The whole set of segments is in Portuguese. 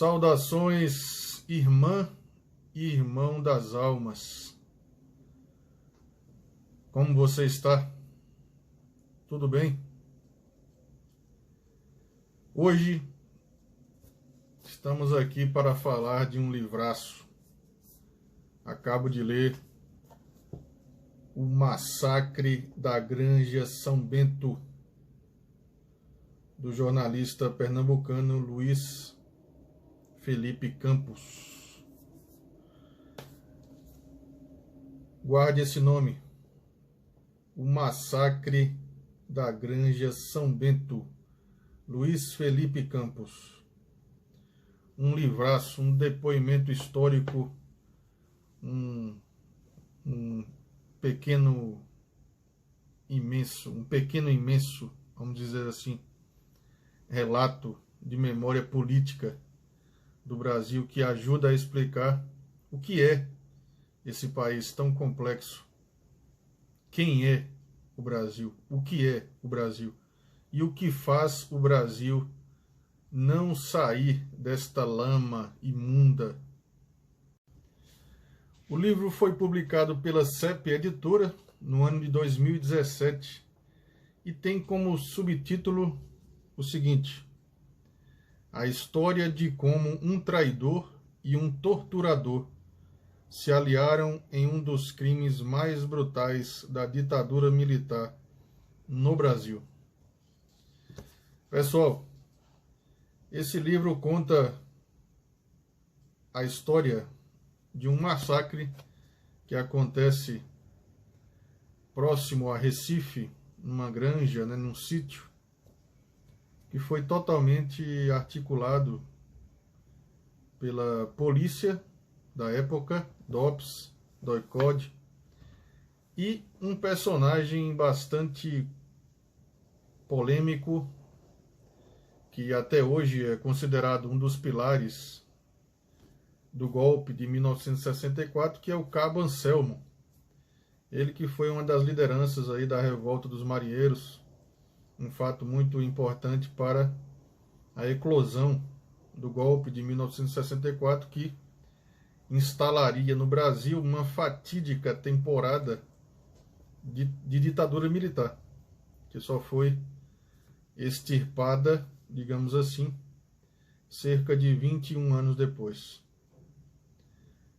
Saudações, irmã e irmão das almas. Como você está? Tudo bem? Hoje estamos aqui para falar de um livraço. Acabo de ler O Massacre da Granja São Bento, do jornalista pernambucano Luiz Felipe Campos. Guarde esse nome. O Massacre da Granja São Bento, Luiz Felipe Campos. Um livraço, um depoimento histórico, um pequeno imenso, vamos dizer assim, relato de memória política do Brasil, que ajuda a explicar o que é esse país tão complexo. Quem é o Brasil? O que é o Brasil? E o que faz o Brasil não sair desta lama imunda? O livro foi publicado pela CEP Editora no ano de 2017 e tem como subtítulo o seguinte: a história de como um traidor e um torturador se aliaram em um dos crimes mais brutais da ditadura militar no Brasil. Pessoal, esse livro conta a história de um massacre que acontece próximo a Recife, numa granja, num sítio, que foi totalmente articulado pela polícia da época, DOPS, DOI-CODE, e um personagem bastante polêmico, que até hoje é considerado um dos pilares do golpe de 1964, que é o Cabo Anselmo. Ele que foi uma das lideranças aí da revolta dos marinheiros, um fato muito importante para a eclosão do golpe de 1964, que instalaria no Brasil uma fatídica temporada de ditadura militar, que só foi extirpada, digamos assim, cerca de 21 anos depois.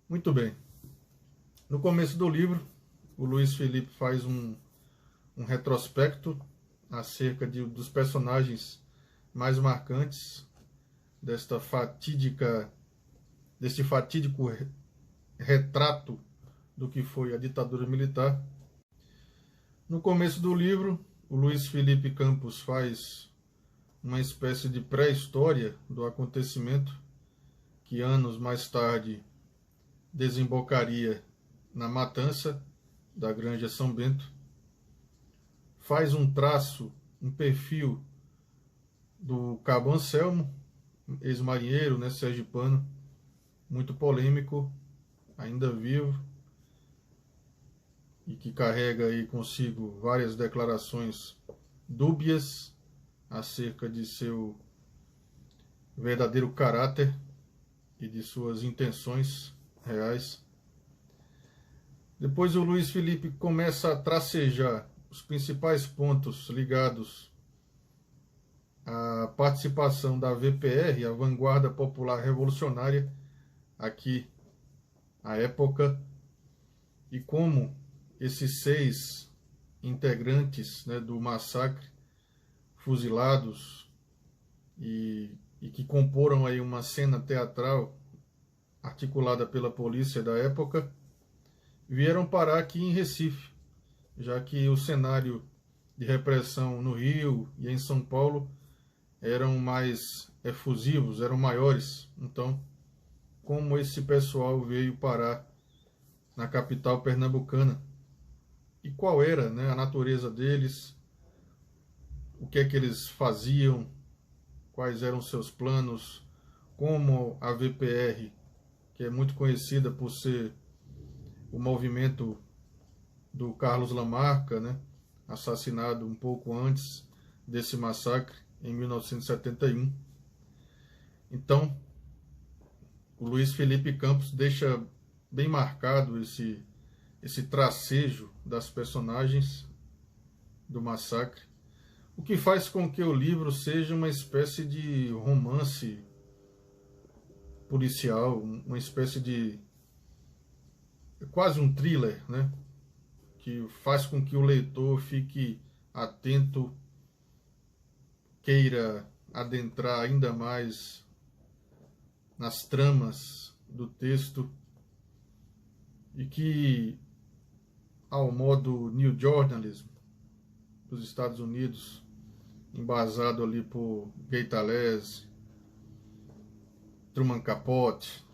Muito bem. No começo do livro, o Luiz Felipe faz um retrospecto acerca dos personagens mais marcantes deste fatídico retrato do que foi a ditadura militar. No começo do livro, o Luiz Felipe Campos faz uma espécie de pré-história do acontecimento, que anos mais tarde desembocaria na matança da Granja São Bento. Faz um traço, um perfil do Cabo Anselmo, ex-marinheiro, sergipano, muito polêmico, ainda vivo, e que carrega aí consigo várias declarações dúbias acerca de seu verdadeiro caráter e de suas intenções reais. Depois o Luiz Felipe começa a tracejar os principais pontos ligados à participação da VPR, a Vanguarda Popular Revolucionária, aqui à época, e como esses 6 integrantes do massacre, fuzilados e que comporam aí uma cena teatral articulada pela polícia da época, vieram parar aqui em Recife, já que o cenário de repressão no Rio e em São Paulo eram mais efusivos, eram maiores. Então, como esse pessoal veio parar na capital pernambucana? E qual era a natureza deles? O que é que eles faziam? Quais eram seus planos? Como a VPR, que é muito conhecida por ser o movimento do Carlos Lamarca, assassinado um pouco antes desse massacre, em 1971. Então, o Luiz Felipe Campos deixa bem marcado esse tracejo das personagens do massacre, o que faz com que o livro seja uma espécie de romance policial, uma espécie de quase um thriller, né? Que faz com que o leitor fique atento, queira adentrar ainda mais nas tramas do texto e que, ao modo New Journalism dos Estados Unidos, embasado ali por Gay Talese, Truman Capote,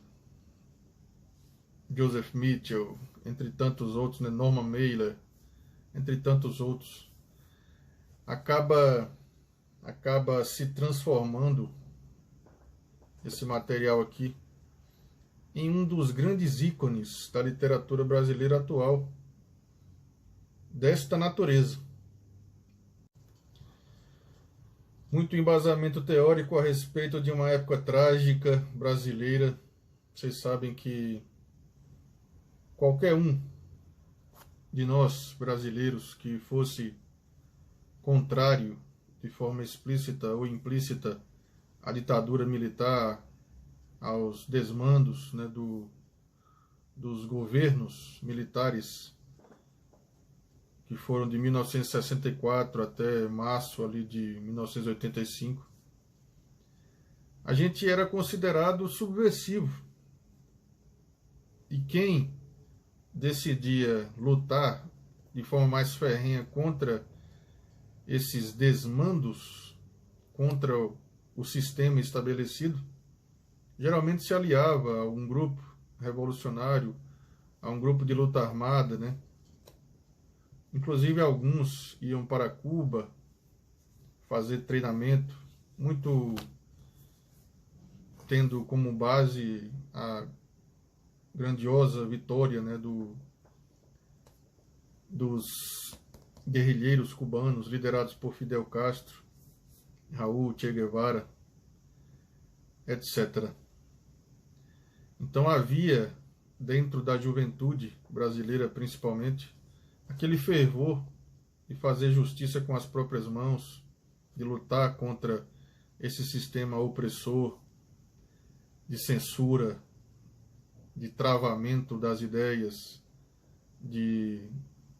Joseph Mitchell, entre tantos outros, né, Norman Mailer, entre tantos outros, acaba se transformando esse material aqui em um dos grandes ícones da literatura brasileira atual, desta natureza. Muito embasamento teórico a respeito de uma época trágica brasileira. Vocês sabem que qualquer um de nós brasileiros que fosse contrário de forma explícita ou implícita à ditadura militar, aos desmandos, né, dos governos militares que foram de 1964 até março ali de 1985, a gente era considerado subversivo. E quem decidia lutar de forma mais ferrenha contra esses desmandos, contra o sistema estabelecido, geralmente se aliava a um grupo revolucionário, a um grupo de luta armada, né? Inclusive alguns iam para Cuba fazer treinamento, muito tendo como base a grandiosa vitória, né, dos guerrilheiros cubanos liderados por Fidel Castro, Raul Che Guevara, etc. Então havia, dentro da juventude brasileira principalmente, aquele fervor de fazer justiça com as próprias mãos, de lutar contra esse sistema opressor, de censura, de travamento das ideias, de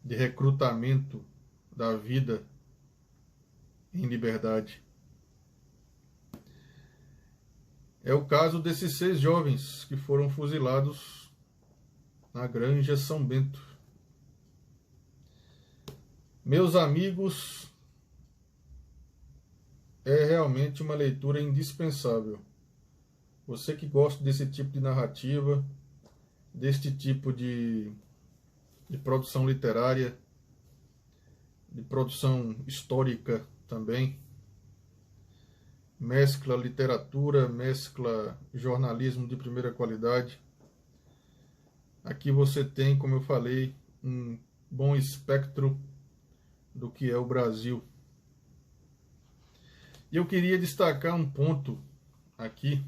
recrutamento da vida em liberdade. É o caso desses 6 jovens que foram fuzilados na Granja São Bento. Meus amigos, é realmente uma leitura indispensável. Você que gosta desse tipo de narrativa, deste tipo de produção literária, de produção histórica também, mescla literatura, mescla jornalismo de primeira qualidade. Aqui você tem, como eu falei, um bom espectro do que é o Brasil. E eu queria destacar um ponto aqui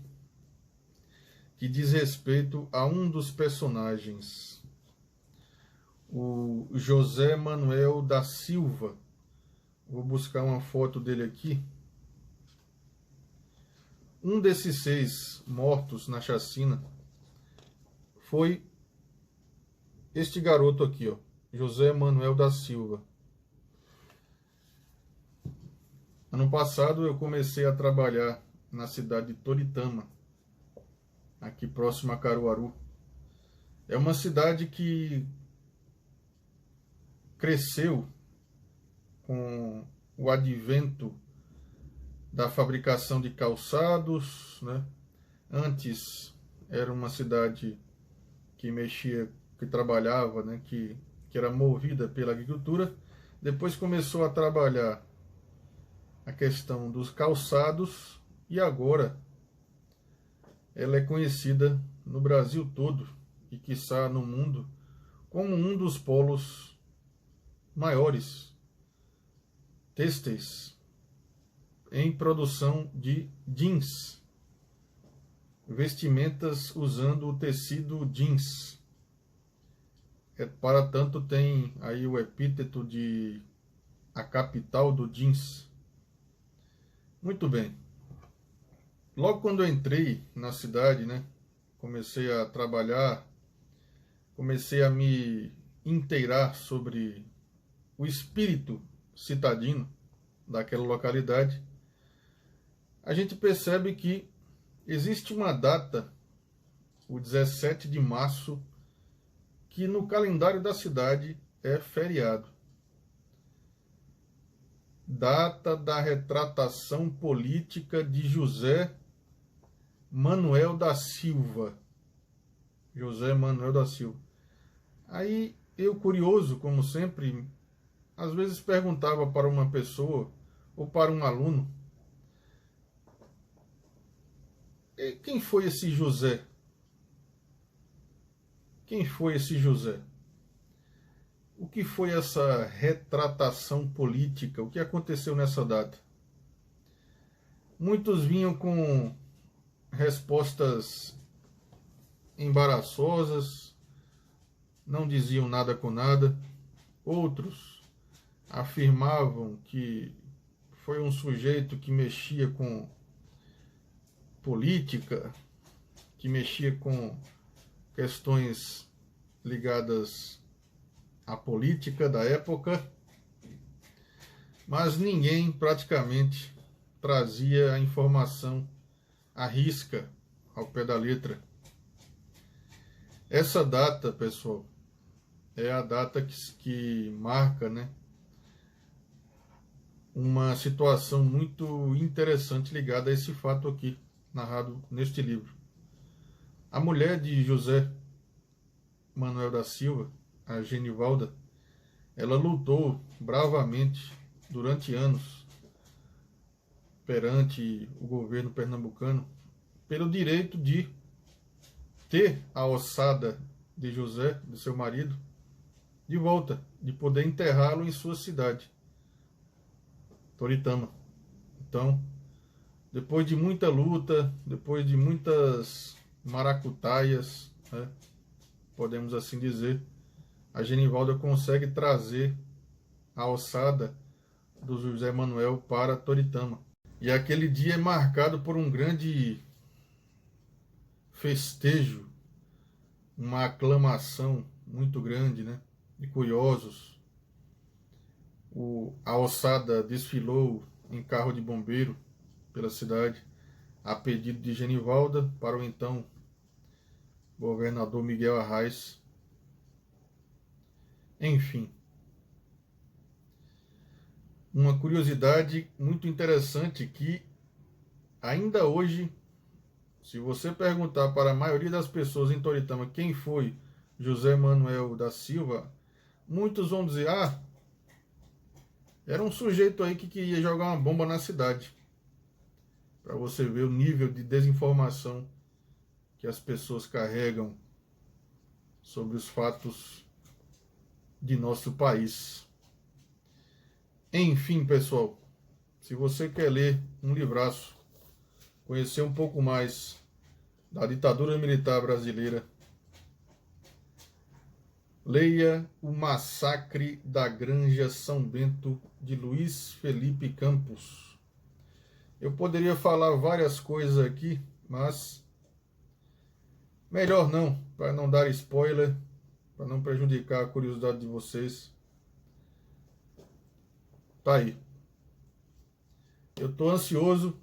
que diz respeito a um dos personagens, o José Manuel da Silva. Vou buscar uma foto dele aqui. Um desses 6 mortos na chacina foi este garoto aqui, ó, José Manuel da Silva. Ano passado eu comecei a trabalhar na cidade de Toritama, aqui próximo a Caruaru. É uma cidade que cresceu com o advento da fabricação de calçados, né? Antes era uma cidade que mexia, que trabalhava, né? que era movida pela agricultura. Depois começou a trabalhar a questão dos calçados e agora ela é conhecida no Brasil todo e quiçá no mundo como um dos polos maiores têxteis em produção de jeans. vestimentas usando o tecido jeans. Para tanto tem aí o epíteto de a capital do jeans. Muito bem. Logo quando eu entrei na cidade, né, comecei a trabalhar, comecei a me inteirar sobre o espírito citadino daquela localidade, a gente percebe que existe uma data, o 17 de março, que no calendário da cidade é feriado. Data da retratação política de José Manuel da Silva. José Manuel da Silva. Aí eu, curioso, como sempre, às vezes perguntava para uma pessoa ou para um aluno: quem foi esse José? Quem foi esse José? O que foi essa retratação política? O que aconteceu nessa data? Muitos vinham com respostas embaraçosas, não diziam nada com nada. Outros afirmavam que foi um sujeito que mexia com política, que mexia com questões ligadas à política da época, mas ninguém praticamente trazia a informação à risca, ao pé da letra. Essa data, pessoal, é a data que marca, né, uma situação muito interessante ligada a esse fato aqui, narrado neste livro. A mulher de José Manuel da Silva, a Genivalda, ela lutou bravamente durante anos perante o governo pernambucano pelo direito de ter a ossada de José, de seu marido, de volta, de poder enterrá-lo em sua cidade, Toritama. Então, depois de muita luta, depois de muitas maracutaias, né, podemos assim dizer, a Genivalda consegue trazer a ossada do José Manuel para Toritama. E aquele dia é marcado por um grande festejo, uma aclamação muito grande, né, de curiosos. A ossada desfilou em carro de bombeiro pela cidade, a pedido de Genivalda para o então governador Miguel Arraes. Enfim, uma curiosidade muito interessante que ainda hoje, se você perguntar para a maioria das pessoas em Toritama quem foi José Manuel da Silva, muitos vão dizer: era um sujeito aí que queria jogar uma bomba na cidade. Para você ver o nível de desinformação que as pessoas carregam sobre os fatos de nosso país. Enfim, pessoal, se você quer ler um livraço, conhecer um pouco mais da ditadura militar brasileira, leia O Massacre da Granja São Bento, de Luiz Felipe Campos. Eu poderia falar várias coisas aqui, mas melhor não, para não dar spoiler, para não prejudicar a curiosidade de vocês. Tá aí. Eu estou ansioso,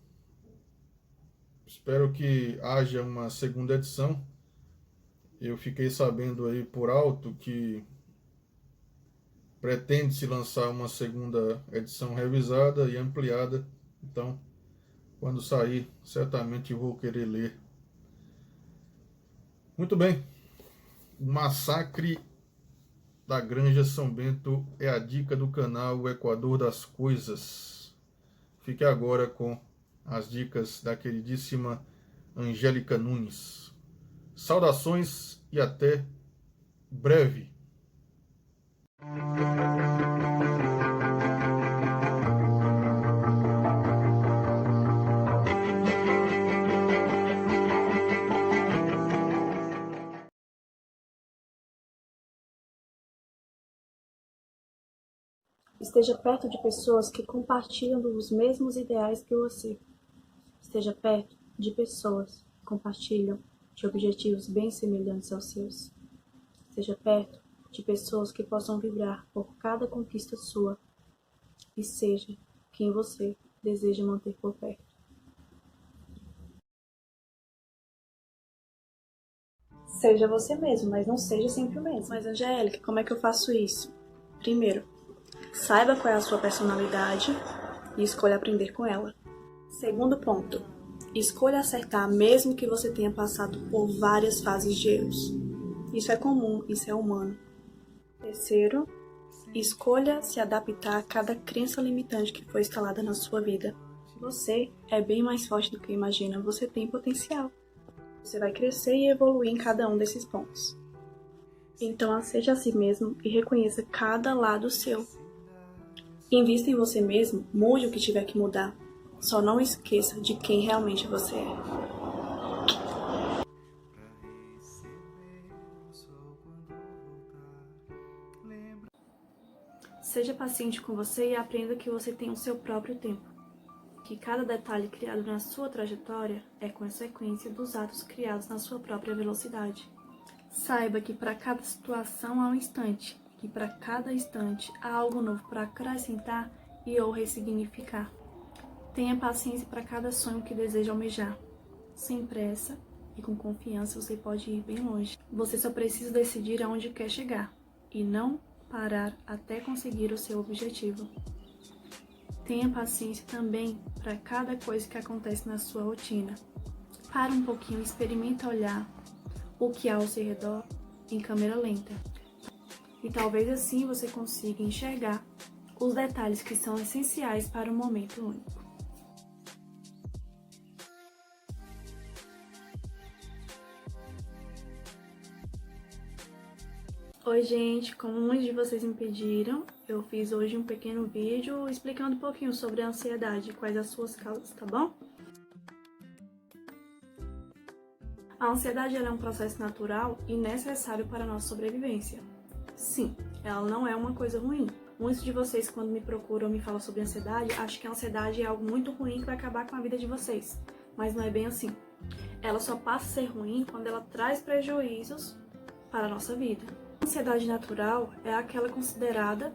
espero que haja uma segunda edição. Eu fiquei sabendo aí por alto que pretende-se lançar uma segunda edição revisada e ampliada. Então, quando sair, certamente vou querer ler. Muito bem. O Massacre da Granja São Bento é a dica do canal O Equador das Coisas. Fique agora com as dicas da queridíssima Angélica Nunes. Saudações e até breve. Esteja perto de pessoas que compartilham dos mesmos ideais que você. Esteja perto de pessoas que compartilham de objetivos bem semelhantes aos seus. Esteja perto de pessoas que possam vibrar por cada conquista sua e seja quem você deseja manter por perto. Seja você mesmo, mas não seja sempre o mesmo. Mas, Angélica, como é que eu faço isso? Primeiro, saiba qual é a sua personalidade e escolha aprender com ela. Segundo ponto, escolha acertar mesmo que você tenha passado por várias fases de erros. Isso é comum, isso é humano. Terceiro, escolha se adaptar a cada crença limitante que foi instalada na sua vida. Você é bem mais forte do que imagina, você tem potencial. Você vai crescer e evoluir em cada um desses pontos. Então aceite a si mesmo e reconheça cada lado seu. Invista em você mesmo, mude o que tiver que mudar. Só não esqueça de quem realmente você é. Seja paciente com você e aprenda que você tem o seu próprio tempo. Que cada detalhe criado na sua trajetória é consequência dos atos criados na sua própria velocidade. Saiba que para cada situação há um instante, e para cada instante há algo novo para acrescentar e ou ressignificar. Tenha paciência para cada sonho que deseja almejar. Sem pressa e com confiança você pode ir bem longe. Você só precisa decidir aonde quer chegar e não parar até conseguir o seu objetivo. Tenha paciência também para cada coisa que acontece na sua rotina. Para um pouquinho e experimenta olhar o que há ao seu redor em câmera lenta. E talvez assim você consiga enxergar os detalhes que são essenciais para um momento único. Oi gente, como muitos de vocês me pediram, eu fiz hoje um pequeno vídeo explicando um pouquinho sobre a ansiedade e quais as suas causas, tá bom? A ansiedade é um processo natural e necessário para a nossa sobrevivência. Sim, ela não é uma coisa ruim. Muitos de vocês, quando me procuram ou me falam sobre ansiedade, acham que a ansiedade é algo muito ruim que vai acabar com a vida de vocês. Mas não é bem assim. Ela só passa a ser ruim quando ela traz prejuízos para a nossa vida. A ansiedade natural é aquela considerada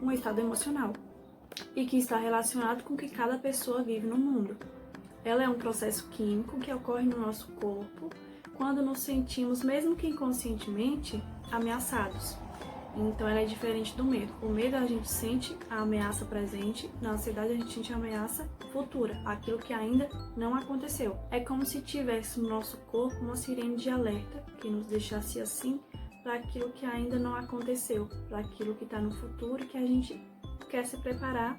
um estado emocional e que está relacionado com o que cada pessoa vive no mundo. Ela é um processo químico que ocorre no nosso corpo quando nos sentimos, mesmo que inconscientemente, ameaçados. Então ela é diferente do medo. O medo a gente sente a ameaça presente, na ansiedade a gente sente a ameaça futura, aquilo que ainda não aconteceu. É como se tivesse no nosso corpo uma sirene de alerta que nos deixasse assim para aquilo que ainda não aconteceu, para aquilo que está no futuro e que a gente quer se preparar.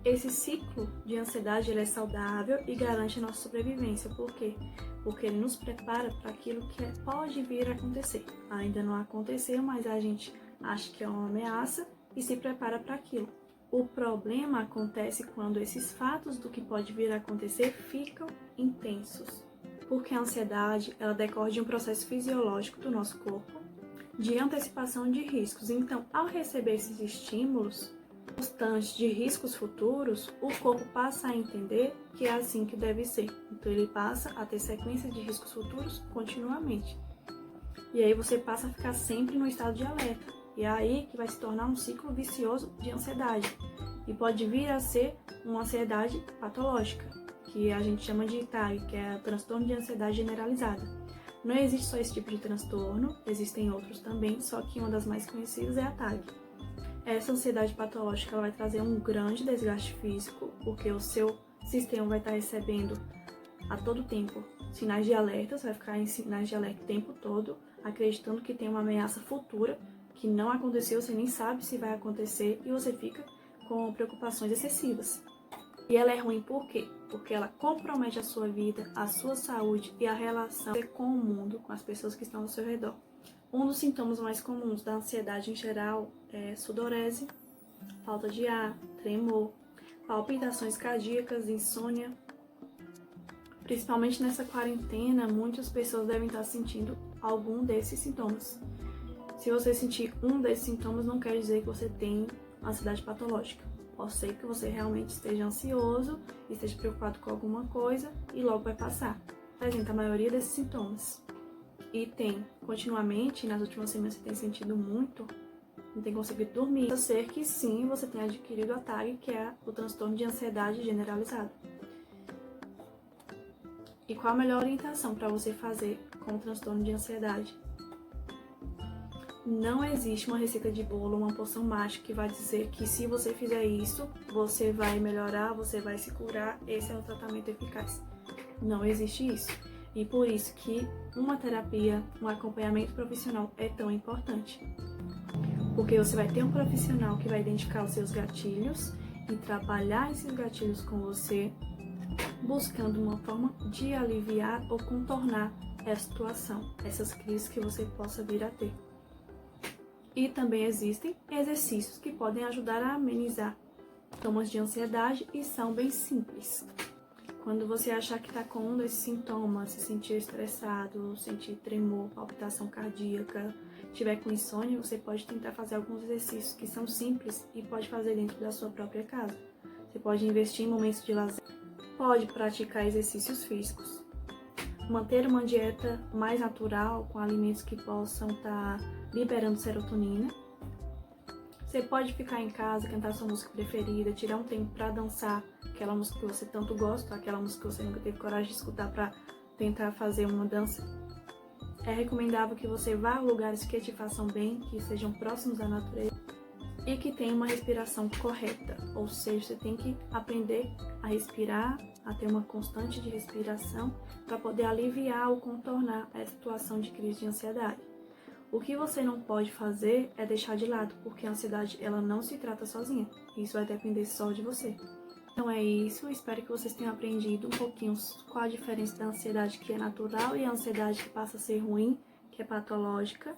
Esse ciclo de ansiedade ele é saudável e garante a nossa sobrevivência. Por quê? Porque ele nos prepara para aquilo que pode vir a acontecer. Ainda não aconteceu, mas a gente acha que é uma ameaça e se prepara para aquilo. O problema acontece quando esses fatos do que pode vir a acontecer ficam intensos. Porque a ansiedade ela decorre de um processo fisiológico do nosso corpo de antecipação de riscos. Então, ao receber esses estímulos constantes de riscos futuros, o corpo passa a entender que é assim que deve ser. Então ele passa a ter sequência de riscos futuros continuamente. E aí você passa a ficar sempre no estado de alerta. E é aí que vai se tornar um ciclo vicioso de ansiedade. E pode vir a ser uma ansiedade patológica, que a gente chama de TAG, que é transtorno de ansiedade generalizada. Não existe só esse tipo de transtorno, existem outros também, só que uma das mais conhecidas é a TAG. Essa ansiedade patológica ela vai trazer um grande desgaste físico, porque o seu sistema vai estar recebendo a todo tempo sinais de alerta, você vai ficar em sinais de alerta o tempo todo, acreditando que tem uma ameaça futura, que não aconteceu, você nem sabe se vai acontecer, e você fica com preocupações excessivas. E ela é ruim por quê? Porque ela compromete a sua vida, a sua saúde e a relação com o mundo, com as pessoas que estão ao seu redor. Um dos sintomas mais comuns da ansiedade em geral é sudorese, falta de ar, tremor, palpitações cardíacas, insônia. Principalmente nessa quarentena, muitas pessoas devem estar sentindo algum desses sintomas. Se você sentir um desses sintomas, não quer dizer que você tem ansiedade patológica. Pode ser que você realmente esteja ansioso, esteja preocupado com alguma coisa e logo vai passar. Apresenta a maioria desses sintomas. E tem continuamente, nas últimas semanas você tem sentido muito, não tem conseguido dormir. Pode ser que sim, você tenha adquirido a TAG, que é o transtorno de ansiedade generalizado. E qual a melhor orientação para você fazer com o transtorno de ansiedade? Não existe uma receita de bolo, uma poção mágica que vai dizer que se você fizer isso, você vai melhorar, você vai se curar, esse é o tratamento eficaz. Não existe isso. E por isso que uma terapia, um acompanhamento profissional é tão importante. Porque você vai ter um profissional que vai identificar os seus gatilhos e trabalhar esses gatilhos com você, buscando uma forma de aliviar ou contornar essa situação, essas crises que você possa vir a ter. E também existem exercícios que podem ajudar a amenizar sintomas de ansiedade e são bem simples. Quando você achar que está com um desses sintomas, se sentir estressado, sentir tremor, palpitação cardíaca, tiver com insônia, você pode tentar fazer alguns exercícios que são simples e pode fazer dentro da sua própria casa. Você pode investir em momentos de lazer, pode praticar exercícios físicos, manter uma dieta mais natural, com alimentos que possam estar liberando serotonina. Você pode ficar em casa, cantar sua música preferida, tirar um tempo para dançar aquela música que você tanto gosta, aquela música que você nunca teve coragem de escutar para tentar fazer uma dança. É recomendável que você vá a lugares que te façam bem, que sejam próximos à natureza e que tenha uma respiração correta, ou seja, você tem que aprender a respirar, a ter uma constante de respiração para poder aliviar ou contornar a situação de crise de ansiedade. O que você não pode fazer é deixar de lado, porque a ansiedade ela não se trata sozinha, isso vai depender só de você. Então é isso, espero que vocês tenham aprendido um pouquinho qual a diferença da ansiedade que é natural e a ansiedade que passa a ser ruim, que é patológica.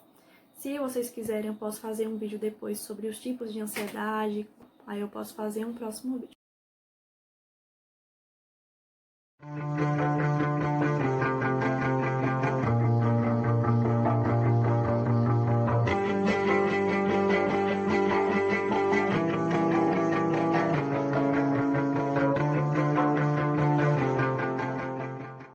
Se vocês quiserem, eu posso fazer um vídeo depois sobre os tipos de ansiedade, aí eu posso fazer um próximo vídeo.